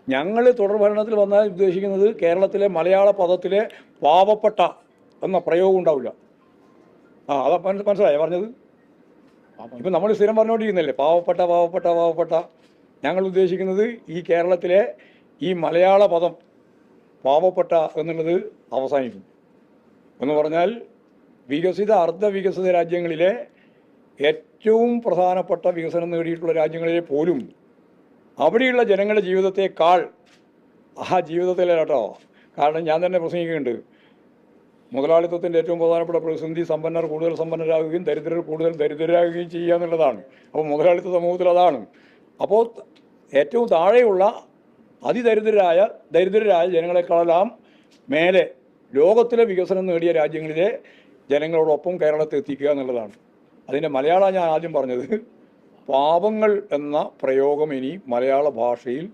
ഞങ്ങൾ തുടർഭരണത്തിൽ വന്നാൽ ഉദ്ദേശിക്കുന്നത് കേരളത്തിലെ മലയാള പദത്തിലെ പാവപ്പെട്ട എന്ന പ്രയോഗം ഉണ്ടാവില്ല. അതാ മനസ്സിലായോ പറഞ്ഞത്? ഇപ്പം നമ്മൾ സ്ഥിരം പറഞ്ഞുകൊണ്ടിരിക്കുന്നല്ലേ പാവപ്പെട്ട പാവപ്പെട്ട പാവപ്പെട്ട. ഞങ്ങൾ ഉദ്ദേശിക്കുന്നത് ഈ കേരളത്തിലെ ഈ മലയാള പദം പാവപ്പെട്ട എന്നുള്ളത് അവസാനിക്കും. എന്ന് പറഞ്ഞാൽ വികസിത അർദ്ധവികസിത രാജ്യങ്ങളിലെ ഏറ്റവും പ്രധാനപ്പെട്ട വികസനം നേടിയിട്ടുള്ള രാജ്യങ്ങളിലെ പോലും അവിടെയുള്ള ജനങ്ങളുടെ ജീവിതത്തെക്കാൾ ജീവിതത്തിലെ കേട്ടോ, കാരണം ഞാൻ തന്നെ പ്രസംഗിക്കുന്നുണ്ട്, മുതലാളിത്തത്തിൻ്റെ ഏറ്റവും പ്രധാനപ്പെട്ട പ്രതിസന്ധി സമ്പന്നർ കൂടുതൽ സമ്പന്നരാകുകയും ദരിദ്രർ കൂടുതൽ ദരിദ്രരാകുകയും ചെയ്യുക എന്നുള്ളതാണ്. അപ്പോൾ മുതലാളിത്ത സമൂഹത്തിൽ അതാണ്. അപ്പോൾ ഏറ്റവും താഴെയുള്ള ദരിദ്രരായ ജനങ്ങളെക്കാളെല്ലാം മേലെ ലോകത്തിലെ വികസനം നേടിയ രാജ്യങ്ങളിലെ ജനങ്ങളോടൊപ്പം കേരളത്തെ എത്തിക്കുക എന്നുള്ളതാണ്. അതിൻ്റെ മലയാളം ഞാൻ ആദ്യം പറഞ്ഞത്. പാവങ്ങൾ എന്ന പ്രയോഗം ഇനി മലയാള ഭാഷയിൽ